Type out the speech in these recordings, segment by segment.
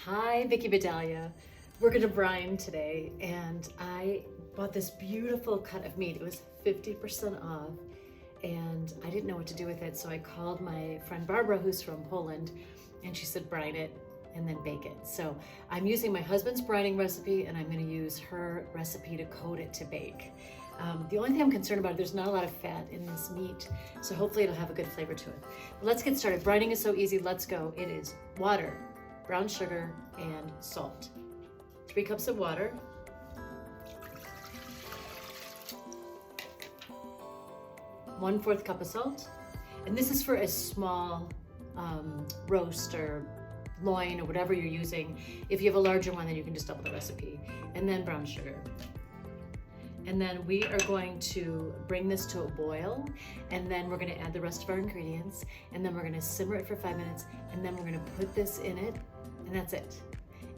Hi, Vicki Vidalia. We're gonna brine today, and I bought this beautiful cut of meat. It was 50% off, and I didn't know what to do with it, so I called my friend Barbara, who's from Poland, and she said brine it and then bake it. So I'm using my husband's brining recipe, and I'm gonna use her recipe to coat it to bake. The only thing I'm concerned about, there's not a lot of fat in this meat, so hopefully it'll have a good flavor to it. But let's get started. Brining is so easy, let's go. It is water, brown sugar, and salt. 3 cups of water. 1/4 cup of salt. And this is for a small roast or loin or whatever you're using. If you have a larger one, then you can just double the recipe. And then brown sugar. And then we are going to bring this to a boil, and then we're gonna add the rest of our ingredients, and then we're gonna simmer it for 5 minutes, and then we're gonna put this in it, and that's it.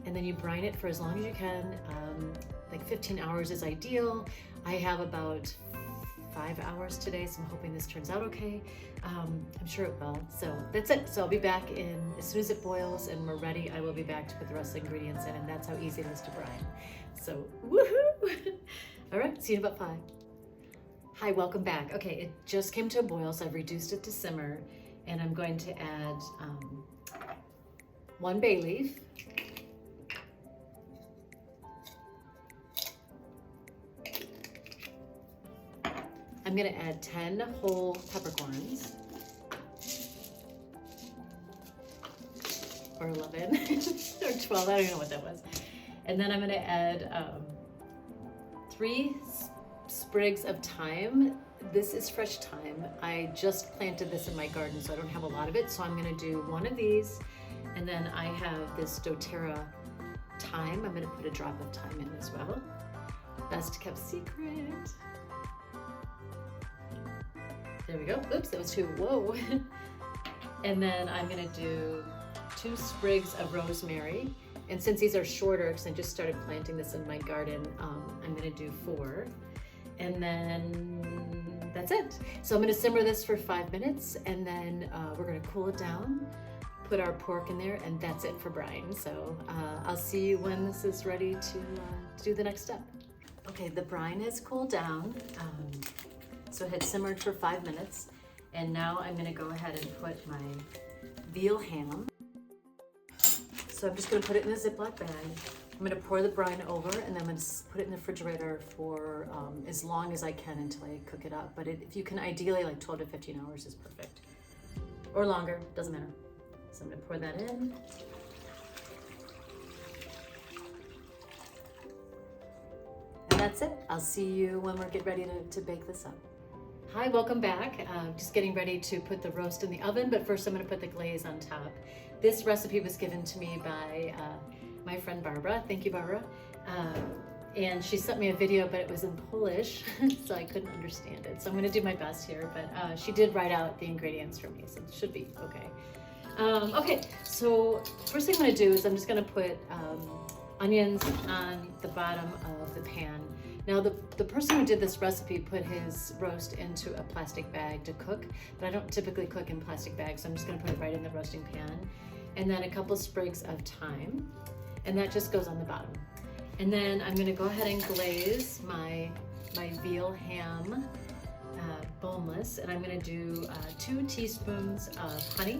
And then you brine it for as long as you can. Like 15 hours is ideal. I have about 5 hours today, so I'm hoping this turns out okay. I'm sure it will. So that's it. So I'll be back in, as soon as it boils and we're ready, I will be back to put the rest of the ingredients in, and that's how easy it is to brine. So, woohoo! All right, see you in about 5. Hi, welcome back. Okay, it just came to a boil, so I've reduced it to simmer, and I'm going to add 1 bay leaf, I'm gonna add 10 whole peppercorns, or 11, or 12, I don't even know what that was. And then I'm gonna add 3 sprigs of thyme. This is fresh thyme. I just planted this in my garden, so I don't have a lot of it. So I'm gonna do 1 of these, and then I have this doTERRA thyme. I'm gonna put a drop of thyme in as well. Best kept secret. There we go. Oops, that was 2. Whoa. And then I'm gonna do 2 sprigs of rosemary. And since these are shorter, because I just started planting this in my garden, I'm gonna do 4. And then that's it. So I'm gonna simmer this for 5 minutes, and then we're gonna cool it down, put our pork in there, and that's it for brine. So I'll see you when this is ready to do the next step. Okay, the brine has cooled down. So it had simmered for 5 minutes, and now I'm gonna go ahead and put my veal ham. So I'm just gonna put it in a Ziploc bag. I'm gonna pour the brine over, and then I'm gonna put it in the refrigerator for as long as I can until I cook it up. But if you can, ideally like 12 to 15 hours is perfect. Or longer, doesn't matter. So I'm gonna pour that in. And that's it. I'll see you when we're getting ready to bake this up. Hi, welcome back. Just getting ready to put the roast in the oven, but first I'm gonna put the glaze on top. This recipe was given to me by my friend Barbara. Thank you, Barbara. And she sent me a video, but it was in Polish, so I couldn't understand it. So I'm gonna do my best here, but she did write out the ingredients for me, so it should be okay. Okay, so first thing I'm gonna do is I'm just gonna put onions on the bottom of the pan. Now the person who did this recipe put his roast into a plastic bag to cook, but I don't typically cook in plastic bags, so I'm just gonna put it right in the roasting pan. And then a couple sprigs of thyme, and that just goes on the bottom. And then I'm gonna go ahead and glaze my veal ham boneless, and I'm gonna do 2 teaspoons of honey.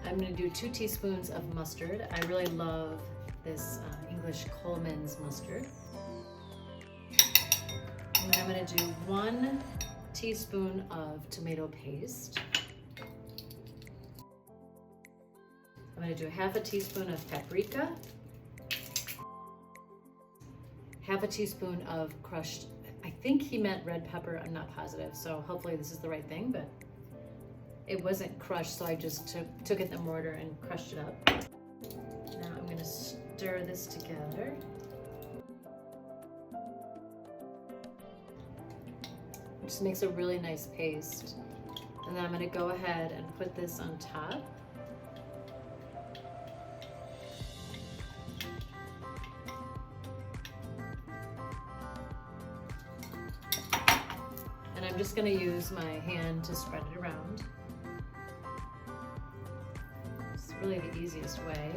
I'm gonna do 2 teaspoons of mustard. I really love this English Coleman's mustard. And I'm gonna do 1 teaspoon of tomato paste. I'm gonna do 1/2 teaspoon of paprika. 1/2 teaspoon of crushed, I think he meant red pepper, I'm not positive, so hopefully this is the right thing, but it wasn't crushed, so I just took it in the mortar and crushed it up. Now I'm gonna stir this together. It just makes a really nice paste. And then I'm gonna go ahead and put this on top. And I'm just gonna use my hand to spread it around. really the easiest way.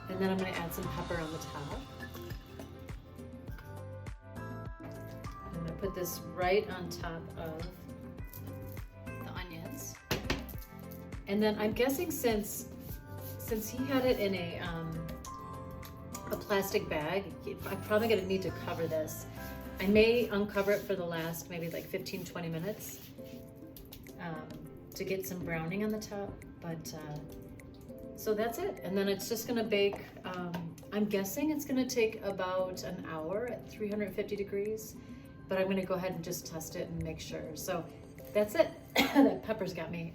And then I'm going to add some pepper on the top. I'm going to put this right on top of the onions. And then I'm guessing since he had it in a plastic bag, I'm probably going to need to cover this. I may uncover it for the last maybe like 15-20 minutes to get some browning on the top, but so that's it. And then it's just going to bake. I'm guessing it's going to take about an hour at 350 degrees, but I'm going to go ahead and just test it and make sure. So that's it. That pepper's got me.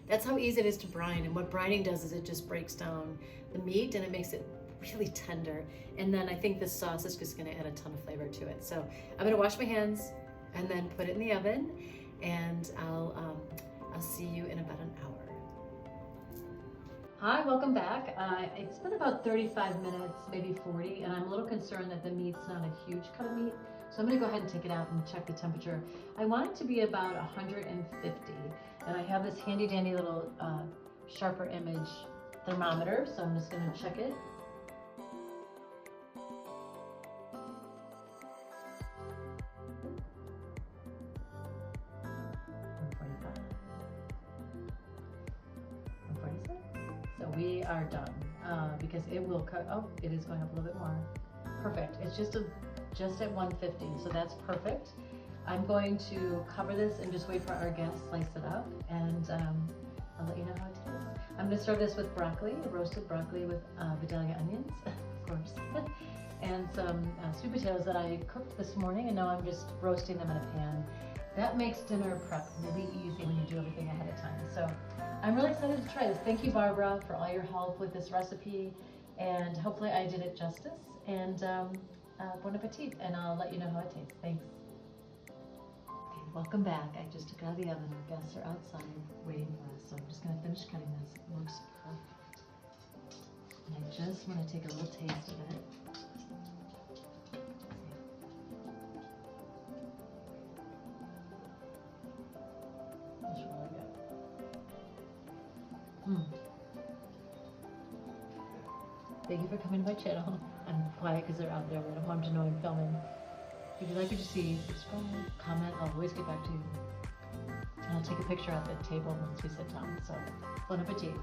That's how easy it is to brine. And what brining does is it just breaks down the meat and it makes it really tender. And then I think this sauce is just going to add a ton of flavor to it. So I'm going to wash my hands and then put it in the oven, and I'll see you in about an hour. Hi, welcome back. It's been about 35 minutes, maybe 40, and I'm a little concerned that the meat's not a huge cut of meat. So I'm going to go ahead and take it out and check the temperature. I want it to be about 150, and I have this handy dandy little sharper image thermometer, so I'm just going to check it. So we are done because it will cut. Oh, it is going up a little bit more. Perfect. It's just at 150, so that's perfect. I'm going to cover this and just wait for our guests, slice it up, and I'll let you know how it tastes. I'm going to serve this with broccoli, roasted broccoli with Vidalia onions, of course, and some sweet potatoes that I cooked this morning, and now I'm just roasting them in a pan. That makes dinner prep really easy when you do everything ahead of time. So I'm really excited to try this. Thank you, Barbara, for all your help with this recipe, and hopefully I did it justice. And bon appetit, and I'll let you know how it tastes. Thanks. Okay, welcome back. I just took it out of the oven. Our guests are outside waiting for us, so I'm just going to finish cutting this. It looks perfect. And I just want to take a little taste of it. It's really good. Thank you for coming to my channel. I'm quiet because they're out there. I don't want them to know I'm filming. If you like what you see, subscribe, comment. I'll always get back to you. And I'll take a picture at the table once we sit down. So, bon appetit.